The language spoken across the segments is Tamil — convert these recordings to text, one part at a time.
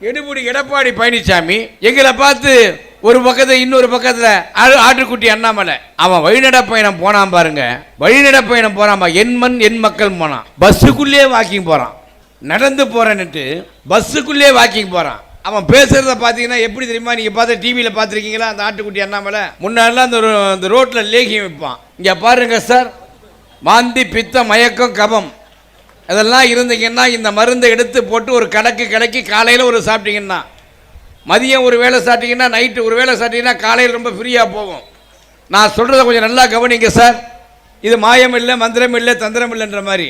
எடுபடி எடப்பாடி பழனிசாமி எங்களை பார்த்து ஒரு பக்கத்தில் இன்னொரு பக்கத்தில் ஆட்டுக்குட்டி அண்ணாமலை அவன் வழிநட பயணம் போனான் பாருங்க. வழிநட பயணம் போறான், என் மண் என் மக்கள் போனான். பஸ்ஸுக்குள்ளே வாக்கிங் போறான், நடந்து போறேன்னுட்டு பஸ்ஸுக்குள்ளே வாக்கிங் போறான். அவன் பேசுறத பார்த்தீங்கன்னா எப்படி தெரியுமா? நீங்க பார்த்து டிவியில் பார்த்துருக்கீங்களா? அந்த ஆட்டுக்குட்டி அண்ணாமலை முன்னாடிலாம் அந்த ரோட்ல லேகியம் வைப்பான். இங்க பாருங்க சார், வாந்தி பித்தம் மயக்கம் கபம் அதெல்லாம் இருந்தீங்கன்னா இந்த மருந்தை எடுத்து போட்டு ஒரு கலக்கி காலையில் ஒரு சாப்பிட்டீங்கன்னா, மதியம் ஒரு வேளை சாப்பிட்டீங்கன்னா, நைட்டு ஒரு வேளை சாப்பிட்டீங்கன்னா காலையில் ரொம்ப ஃப்ரீயாக போகும். நான் சொல்கிறத கொஞ்சம் நல்லா கவனிங்க சார். இது மாயம் இல்லை, மந்திரம் இல்லை, தந்திரம் இல்லைன்ற மாதிரி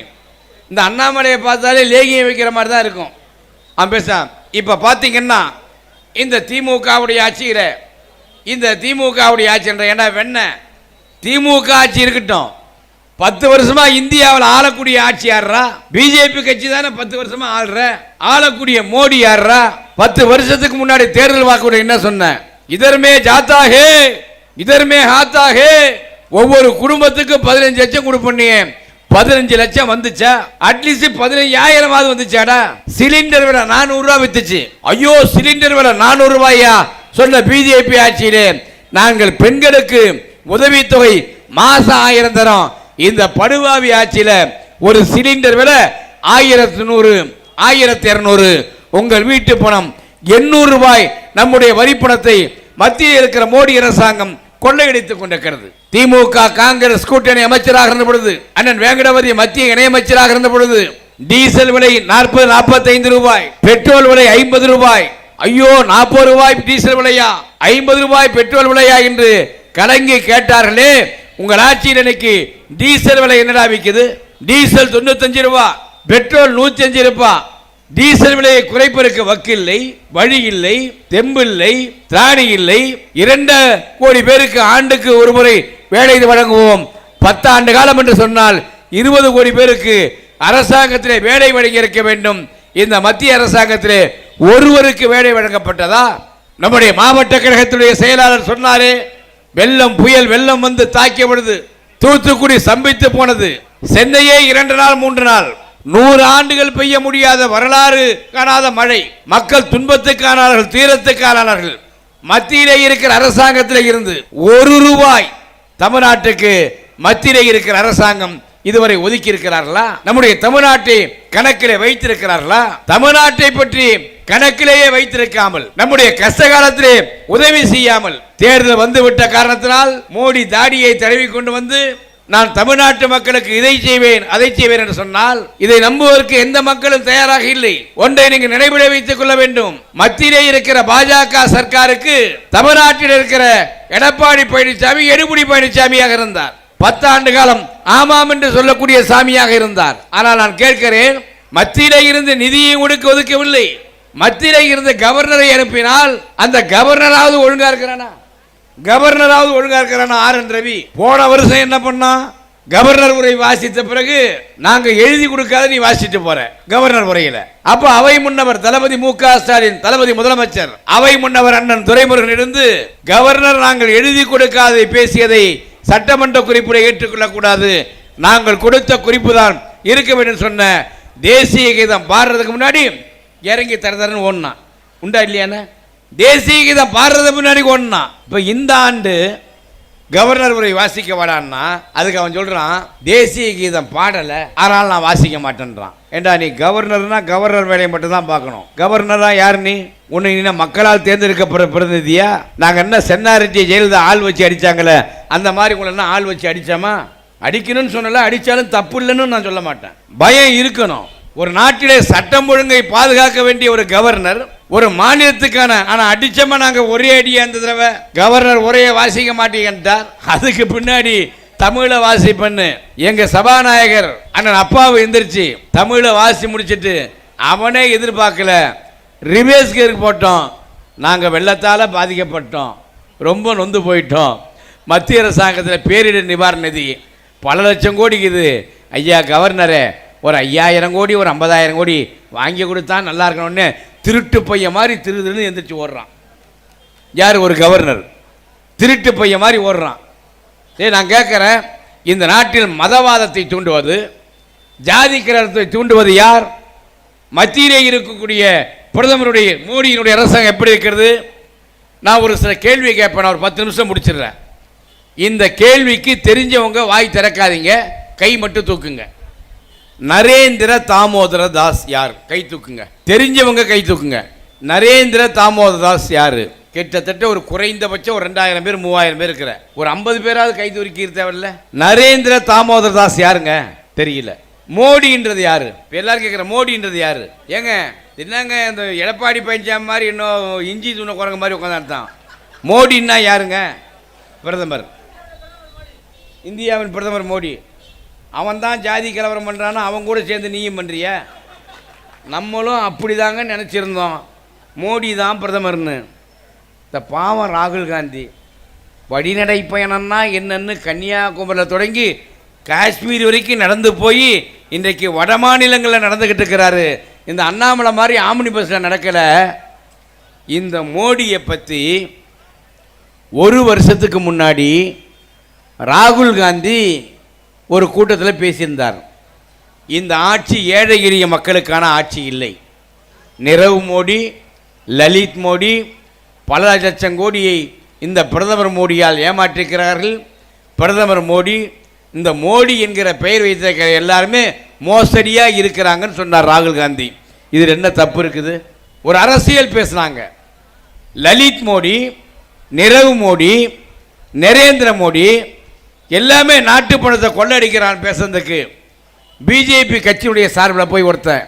இந்த அண்ணாமலையை பார்த்தாலே லேகியம் வைக்கிற மாதிரி தான் இருக்கும். பேச இப்போ பார்த்தீங்கன்னா இந்த திமுகவுடைய ஆட்சியில் இந்த திமுகவுடைய ஆட்சின்ற ஏன்னா வெண்ண திமுக ஆட்சி இருக்கட்டும், 10 வருஷமா இந்தியாவில் ஆளக்கூடிய ஆட்சி யாரா? பிஜேபி கட்சி தானே 10 வருஷமா ஆளக்கூடிய மோடி யாரா? 10 வருஷத்துக்கு முன்னாடி தேர்தல் வாக்குறுதி என்ன சொன்ன? இதர்மே ஜாத்தா ஹே இதர்மே ஹாத்தா ஹே. ஒவ்வொரு குடும்பத்துக்கு 15 லட்சம் கொடுப்பீங்க. 15 லட்சம் வந்துச்சா? அட்லீஸ்ட் 15,000 வந்துச்சாடா? சிலிண்டர் விலை 400 ரூபாய் வித்துச்சு. ஐயோ சிலிண்டர் விலை 400 ரூபாயா சொன்ன பிஜேபி ஆட்சியிலே நாங்கள் பெண்களுக்கு உதவித்தொகை மாசம் 1000 தரோம். இந்த படுவாவி ஆட்சியில ஒரு சிலிண்டர் விலை 1100 1200. உங்கள் வீட்டு பணம் 800 ரூபாய் நம்முடைய வரி பணத்தை மத்தியில் இருக்கிற மோடி அரசாங்கம் கொள்ளையடித்துக் கொண்டிருக்கிறது. திமுக காங்கிரஸ் கூட்டணி அமைச்சராக இருந்த பொழுது, அண்ணன் வேங்கடவதி மத்திய இணையமைச்சராக இருந்த பொழுது டீசல் விலை 40-45 ரூபாய், பெட்ரோல் விலை 50 ரூபாய். ஐயோ 40 ரூபாய் டீசல் விலையா, 50 ரூபாய் பெட்ரோல் விலையா என்று கலங்கி கேட்டார்களே. உங்கள் ஆட்சியில் இன்னைக்கு டீசல் விலை என்னடா விற்குது? டீசல் 95 ரூபாய், பெட்ரோல் 105 ரூபாய். டீசல் விலையை குறைப்பதற்கு வக்கில்லை, வழி இல்லை, தெம்பு இல்லை, திராணி இல்லை. 2 கோடி பேருக்கு ஆண்டுக்கு ஒரு முறை வேலை வழங்குவோம். 10 ஆண்டு காலம் என்று சொன்னால் 20 கோடி பேருக்கு அரசாங்கத்திலே வேலை வழங்கி இருக்க வேண்டும். இந்த மத்திய அரசாங்கத்திலே ஒருவருக்கு வேலை வழங்கப்பட்டதா? நம்முடைய மாவட்ட கழகத்துடைய செயலாளர் சொன்னாரே, வெள்ளம் புயல் வெள்ளம் வந்து தாக்கியபொழுது தூத்துக்குடி சம்பித்து போனது. சென்னையே 2 நாள் 3 நாள் 100 ஆண்டுகள் பெய்ய முடியாத வரலாறு காணாத மழை. மக்கள் துன்பத்துக்கானார்கள், தீரத்துக்கானார்கள். மத்தியிலே இருக்கிற அரசாங்கத்தில் இருந்து 1 ரூபாய் தமிழ்நாட்டுக்கு மத்தியிலே இருக்கிற அரசாங்கம் இதுவரை ஒதுக்கி இருக்கிறார்களா? நம்முடைய தமிழ்நாட்டை கணக்கிலே வைத்திருக்கிறார்களா? தமிழ்நாட்டை பற்றி கணக்கிலேயே வைத்திருக்காமல், நம்முடைய கஷ்ட காலத்திலே உதவி செய்யாமல், தேர்தல் வந்துவிட்ட காரணத்தினால் மோடி தாடியை தடவி கொண்டு வந்து நான் தமிழ்நாட்டு மக்களுக்கு இதை செய்வேன் அதை செய்வேன் என்று சொன்னால் இதை நம்புவதற்கு எந்த மக்களும் தயாராக இல்லை. ஒன்றை நீங்கள் நினைவிட வைத்துக் கொள்ள வேண்டும். மத்தியிலே இருக்கிற பாஜக சர்க்காருக்கு தமிழ்நாட்டில் இருக்கிற எடப்பாடி பழனிசாமி எடுபடி பழனிசாமியாக இருந்தார். 10 ஆண்டு காலம் ஆமாம் என்று சொல்லக்கூடிய சாமியாக இருந்தார். ஆனால் நான் கேட்கிறேன், மத்தியிலே இருந்து நிதியை ஒதுக்கவில்லை. மத்தியிலே இருந்து கவர்னரை அனுப்பினால் அந்த கவர்னராவது ஒழுங்கா இருக்கிறானா? கவர்னராவது ஒழுங்கா இருக்கிறானா? ஆர் என் ரவி போன வருஷம் என்ன பண்ணா? கவர்னர் உரை வாசித்த பிறகு நாங்க எழுதி கொடுக்காத நீ வாசிட்டு போற கவர்னர் உரையில. அப்ப அவை முன்னவர் தளபதி மு க ஸ்டாலின், தளபதி முதலமைச்சர், அவை முன்னவர் அண்ணன் துரைமுருகன் இருந்து கவர்னர் நாங்கள் எழுதி கொடுக்காத பேசியதை சட்டமன்ற குறிப்பிட ஏற்றுக்கொள்ளக்கூடாது, நாங்கள் கொடுத்த குறிப்பு தான் இருக்க வேண்டும் சொன்ன தேசிய கீதம் பாடுறதுக்கு முன்னாடி இறங்கி தரதரன்னு ஓடனா உண்டா இல்லையானே? தேசிய கீதம் பாடுறதுக்கு முன்னாடி ஓடனா. இப்போ இந்த ஆண்டு கவர்னர் உரை வாசிக்க வாடான்னா அதுக்கு அவன் சொல்றான் தேசிய கீதம் பாடலை, ஆனால் நான் வாசிக்க மாட்டேன்றான். ஏண்டா நீ கவர்னர்னா கவர்னர் வேலையை மட்டும் தான் பார்க்கணும். கவர்னரா யார் நீ? உன்னை நீ மக்களால் தேர்ந்தெடுக்கப்படுற பிரதிநிதியா? நாங்கள் என்ன சென்னாரெட்டி ஜெயலலிதா ஆள் வச்சு அடிச்சாங்களே அந்த மாதிரி உங்களை என்ன ஆள் வச்சு அடிச்சாமா? அடிக்கணும்னு சொன்னல, அடிச்சாலும் தப்பு இல்லைன்னு நான் சொல்ல மாட்டேன். பயம் இருக்கணும். ஒரு நாட்டிலே சட்டம் ஒழுங்கை பாதுகாக்க வேண்டிய ஒரு கவர்னர் ஒரு மாநிலத்துக்கான, ஆனா அடிச்சமா நாங்க ஒரே அடியா இந்த தடவை கவர்னர் உரையை வாசிக்க மாட்டேங்கிறார். அதுக்கு பின்னாடி தமிழ வாசி பண்ணு. எங்க சபாநாயகர் அண்ணன் அப்பாவை எந்திரிச்சு தமிழ வாசி முடிச்சிட்டு அவனே எதிர்பார்க்கல, ரிவேஸ் கேருக்கு போட்டோம். நாங்க வெள்ளத்தால பாதிக்கப்பட்டோம், ரொம்ப நொந்து போயிட்டோம். மத்திய அரசாங்கத்தில் பேரிடர் நிவாரண நிதி பல லட்சம் கோடிக்குது. ஐயா கவர்னரே ஒரு 5000 கோடி ஒரு 50,000 கோடி வாங்கி கொடுத்தா நல்லா இருக்கணும்னு திருட்டு பையன் மாதிரி திருதுன்னு எந்திரிச்சு ஓடுறான். யார்? ஒரு கவர்னர் திருட்டு பையன் மாதிரி ஓடுறான். நான் கேட்குறேன், இந்த நாட்டில் மதவாதத்தை தூண்டுவது, ஜாதி கலவரத்தை தூண்டுவது யார்? மத்தியிலே இருக்கக்கூடிய பிரதமருடைய மோடியினுடைய அரசாங்கம் எப்படி இருக்கிறது? நான் ஒரு சில கேள்வி கேட்பேன், நான் ஒரு 10 நிமிஷம் முடிச்சிடுறேன். இந்த கேள்விக்கு தெரிஞ்சவங்க வாய் திறக்காதீங்க, கை மட்டும் தூக்குங்க. நரேந்திர தாமோதர தாஸ் யார்? கை தூக்குங்க. தெரிஞ்சவங்க கை தூக்குங்க. நரேந்திர தாமோதர தாஸ் யாரு? கிட்டத்தட்ட ஒரு குறைந்தபட்சம் ஒரு 2000 பேர் 3000 பேர் இருக்கிற ஒரு 50 பேராவது கை தூக்கி தேவையில்ல. நரேந்திர தாமோதர தாஸ் யாருங்க? தெரியல. மோடின்றது யாரு? எல்லாரும் கேட்குற மோடின்றது யாரு? ஏங்க என்னங்க இந்த எடப்பாடி பழனிசாமி மாதிரி இன்னும் இஞ்சி தூண குரங்க மாதிரி உட்காந்துட்டான். மோடின்னா யாருங்க? பிரதமர், இந்தியாவின் பிரதமர் மோடி. அவன் தான் ஜாதி கலவரம் பண்ணுறான்னா அவன் கூட சேர்ந்து நீயும் பண்ணுறிய? நம்மளும் அப்படி தாங்க நினச்சிருந்தோம், மோடி தான் பிரதமர்னு. இந்த பாவம் ராகுல் காந்தி வழிநடை பயணம்னா என்னன்னு கன்னியாகுமரியில் தொடங்கி காஷ்மீர் வரைக்கும் நடந்து போய் இன்றைக்கு வட மாநிலங்களில் நடந்துக்கிட்டு இருக்கிறாரு. இந்த அண்ணாமலை மாதிரி ஆம்னி பஸ்ஸில் நடக்கலை. இந்த மோடியை பற்றி ஒரு வருஷத்துக்கு முன்னாடி ராகுல் காந்தி ஒரு கூட்டத்தில் பேசியிருந்தார். இந்த ஆட்சி ஏழை எளிய மக்களுக்கான ஆட்சி இல்லை. நிரவ் மோடி, லலித் மோடி பல லட்சம் கோடியை இந்த பிரதமர் மோடியால் ஏமாற்றிருக்கிறார்கள். பிரதமர் மோடி, இந்த மோடி என்கிற பெயர் வைத்த எல்லாருமே மோசடியாக இருக்கிறாங்கன்னு சொன்னார் ராகுல் காந்தி. இதில் என்ன தப்பு இருக்குது? ஒரு அரசியல் பேசுனாங்க. லலித் மோடி, நிரவ் மோடி, நரேந்திர மோடி எல்லாமே நாட்டு பணத்தை கொள்ளடிக்கிறான் பேசுறதுக்கு பிஜேபி கட்சியுடைய சார்பில் போய் ஒருத்தன்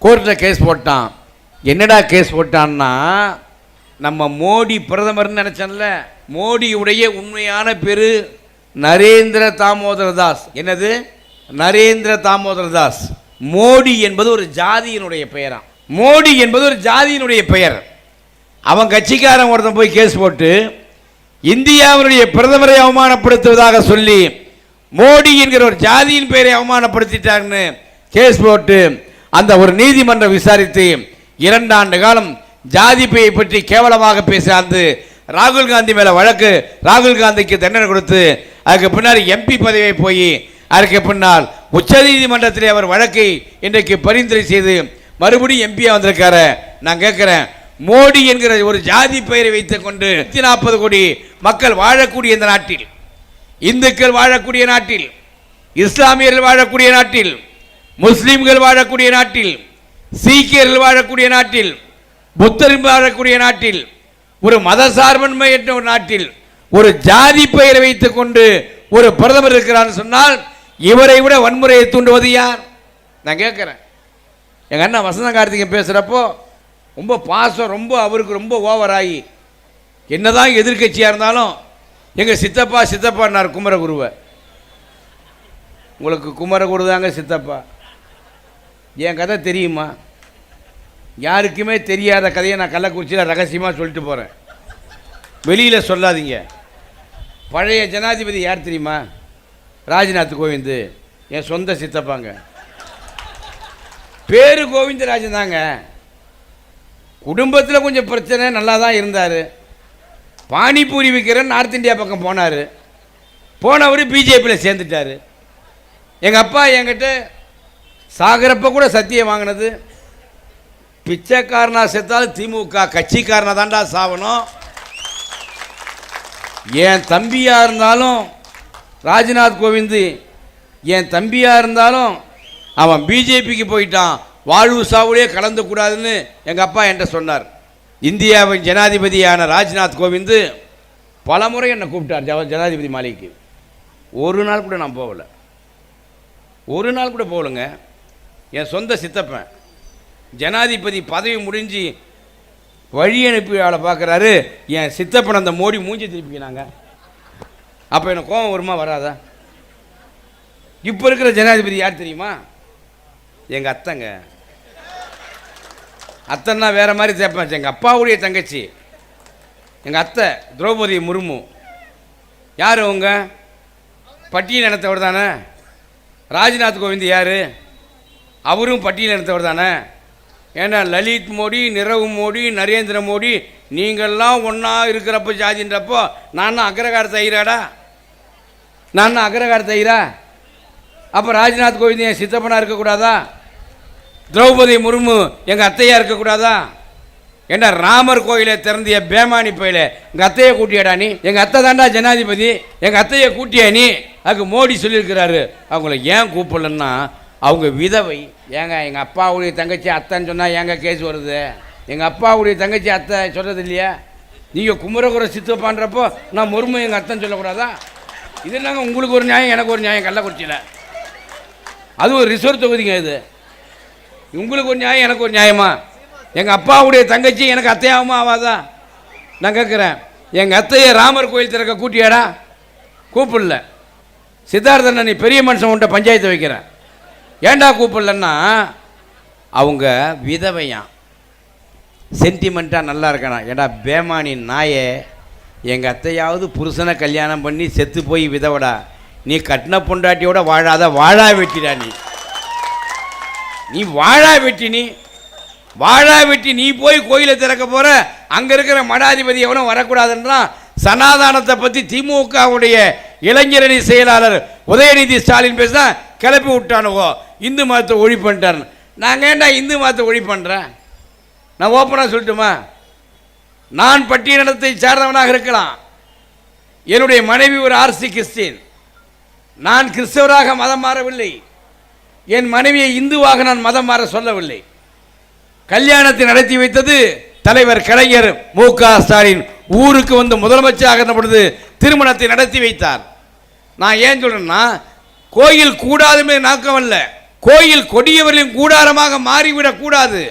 கோர்ட்டில் கேஸ் போட்டான். என்னடா கேஸ் போட்டான்னா, நம்ம மோடி பிரதமர்னு நினச்சேன்ல, மோடியுடைய உண்மையான பேரு நரேந்திர தாமோதர தாஸ். என்னது? நரேந்திர தாமோதர தாஸ். மோடி என்பது ஒரு ஜாதியினுடைய பெயரா. மோடி என்பது ஒரு ஜாதியினுடைய பெயர். அவன் கட்சிக்காரன் ஒருத்தன் போய் கேஸ் போட்டு இந்தியாவுடைய பிரதமரை அவமானப்படுத்துவதாக சொல்லி மோடி என்கிற ஒரு ஜாதியின் பெயரை அவமானப்படுத்திட்டாங்கன்னு கேஸ் போட்டு அந்த ஒரு நீதிமன்றம் விசாரித்து 2 ஆண்டு காலம் ஜாதி பெயை பற்றி கேவலமாக பேசாந்து ராகுல் காந்தி மேல வழக்கு, ராகுல் காந்திக்கு தண்டனை கொடுத்து அதுக்கு பின்னால் எம்பி பதவியை போய் அதுக்கு பின்னால் உச்ச நீதிமன்றத்திலே அவர் வழக்கை இன்றைக்கு பரிந்துரை செய்து மறுபடியும் எம்பியா வந்திருக்காரு. நான் கேட்கிறேன், மோடி என்கிற ஒரு ஜாதி பெயரை வைத்துக் கொண்டு 140 கோடி மக்கள் வாழக்கூடிய இந்த நாட்டில், இந்துக்கள் வாழக்கூடிய நாட்டில், இஸ்லாமியர்கள் வாழக்கூடிய நாட்டில், முஸ்லிம்கள் வாழக்கூடிய நாட்டில், சீக்கியர்கள் வாழக்கூடிய நாட்டில், புத்தர்கள் வாழக்கூடிய நாட்டில், ஒரு மதசார்பன்மை என்ற ஒரு நாட்டில் ஒரு ஜாதி பெயரை வைத்துக் கொண்டு ஒரு பிரதமர் இருக்கிறார் சொன்னால் இவரை விட வன்முறையை தூண்டுவது யார்? நான் கேட்கிறேன். எங்க அண்ணா வசந்த கார்த்திகேயன் பேசுறப்போ ரொம்ப பாசம், ரொம்ப அவருக்கு ரொம்ப ஓவராகி, என்னதான் எதிர்கட்சியாக இருந்தாலும் எங்கள் சித்தப்பா சித்தப்பான்னார் குமரகுருவை. உங்களுக்கு குமரகுரு தாங்க சித்தப்பா. என் கதை தெரியுமா? யாருக்குமே தெரியாத கதையை நான் கள்ளக்குறிச்சியில் ரகசியமாக சொல்லிட்டு போகிறேன், வெளியில் சொல்லாதீங்க. பழைய ஜனாதிபதி யார் தெரியுமா? ராஜ்நாத் கோவிந்த். என் சொந்த சித்தப்பாங்க. பேரு கோவிந்தராஜன் தாங்க. குடும்பத்தில் கொஞ்சம் பிரச்சனை, நல்லா தான் இருந்தார். பானிபூரி விற்கிற நார்த் இந்தியா பக்கம் போனார். போனவர் பிஜேபியில் சேர்ந்துட்டார். எங்கள் அப்பா என்கிட்ட சாகிறப்ப கூட சத்தியம் வாங்கினது, பிச்சைக்காரனா செத்தாலும் திமுக கட்சிக்காரனா தாண்டா சாவணும். என் தம்பியாக இருந்தாலும் ராஜ்நாத் கோவிந்த் என் தம்பியாக இருந்தாலும் அவன் பிஜேபிக்கு போயிட்டான், வாழ்வு சாவுலே கலந்துக்கூடாதுன்னு எங்கள் அப்பா என்கிட்ட சொன்னார். இந்தியாவின் ஜனாதிபதியான ராஜ்நாத் கோவிந்த் பல முறை என்னை கூப்பிட்டார் ஜனாதிபதி மாளிகைக்கு. ஒரு நாள் கூட நான் போகலை, ஒரு நாள் கூட போகலைங்க. என் சொந்த சித்தப்பன் ஜனாதிபதி பதவி முடிஞ்சு வழி அனுப்பி ஆளை பார்க்குறாரு. என் சித்தப்பன் அந்த மோடி மூஞ்சி திருப்பிக்கினாங்க. அப்போ எனக்கு கோபம் வருமா வராதா? இப்போ இருக்கிற ஜனாதிபதி யார் தெரியுமா? எங்கள் அத்தைங்க. அத்தைன்னா வேற மாதிரி தேப்பேன். எங்கள் அப்பாவுடைய தங்கச்சி எங்கள் அத்தை திரௌபதி முர்மு. யார் அவங்க? பட்டியல் இனத்தவர் தானே. ராஜ்நாத் கோவிந்த் யார்? அவரும் பட்டியல் இனத்தவர் தானே. ஏன்னா லலித் மோடி, நிரவ் மோடி, நரேந்திர மோடி நீங்கள்லாம் ஒன்றா இருக்கிறப்போ ஜாதின்றப்போ நான் அக்ரகார தயிராடா? நான் அக்ரகார தயிரா? அப்போ ராஜ்நாத் கோவிந்த் என் சித்தப்பனாக இருக்கக்கூடாதா? திரௌபதி முர்மு எங்கள் அத்தையாக இருக்கக்கூடாதா? ஏண்டா ராமர் கோயிலை திறந்திய பேமானி பயில எங்கள் அத்தையை கூட்டியாடா நீ? எங்கள் அத்தை தாண்டா ஜனாதிபதி, எங்கள் அத்தையை கூட்டியா நீ? அதுக்கு மோடி சொல்லியிருக்கிறாரு. அவங்கள ஏன் கூப்பிடலன்னா அவங்க விதவை. ஏங்க எங்கள் அப்பாவுடைய தங்கச்சி அத்தைன்னு சொன்னால் ஏங்க கேஸ் வருது? எங்கள் அப்பாவுடைய தங்கச்சி அத்தை சொல்கிறது இல்லையா? நீங்கள் குமரகுர சித்தப்பான்றப்போ நான் மொறுமை எங்கள் அத்தைன்னு சொல்லக்கூடாதா? இது இல்லைங்க, உங்களுக்கு ஒரு நியாயம் எனக்கு ஒரு நியாயம். கள்ளக்குறிச்சியில் அது ஒரு ரிசோர்ட் தொகுதிங்க. இது உங்களுக்கு ஒரு நியாயம் எனக்கு ஒரு நியாயமா? எங்கள் அப்பாவுடைய தங்கச்சி எனக்கு அத்தையாகுமா ஆகாதா? நான் கேட்குறேன், எங்கள் அத்தையை ராமர் கோயில் திறக்க கூட்டியாடா? கூப்பிடல. சித்தார்த்தன் நீ பெரிய மனுஷன் உன்ட்ட பஞ்சாயத்து வைக்கிறேன். ஏண்டா கூப்பிடலன்னா அவங்க விதவையான், சென்டிமெண்ட்டாக நல்லா இருக்கணும். ஏண்டா பேமானி நாயே, எங்கள் அத்தையாவது புருஷனை கல்யாணம் பண்ணி செத்து போய் விதவடா, நீ கட்டின பொண்டாட்டியோட வாழாத வாழா வெட்டிடா. நீ வாழா வெட்டி, நீ வாழா வெட்டி நீ போய் கோயிலை திறக்க போகிற. அங்கே இருக்கிற மடாதிபதி எவனும் வரக்கூடாதுன்றான். சனாதானத்தை பற்றி திமுகவுடைய இளைஞரணி செயலாளர் உதயநிதி ஸ்டாலின் பேச கிளப்பி விட்டானுவோ, இந்து மதத்தை ஒழி பண்ணிட்டார். நாங்கள் ஏன்டா இந்து மதத்தை ஒழி பண்ணுறேன்? நான் ஓப்பனாக சொல்லட்டுமா? நான் பட்டியலினத்தை சார்ந்தவனாக இருக்கலாம். என்னுடைய மனைவி ஒரு ஆர்சி கிறிஸ்டின். நான் கிறிஸ்தவராக மதம் மாறவில்லை. என் மனைவியை இந்துவாக நான் மதம் மாற சொல்லவில்லை. கல்யாணத்தை நடத்தி வைத்தது தலைவர் கலைஞர் மு.க. ஸ்டாலின். ஊருக்கு வந்து முதலமைச்சராக இருந்த பொழுது திருமணத்தை நடத்தி வைத்தார். நான் ஏன் சொல்றேன்னா, கோயில் கூடாதுமே நோக்கம் அல்ல, கோயில் கொடியவர்களின் கூடாரமாக மாறிவிடக் கூடாது.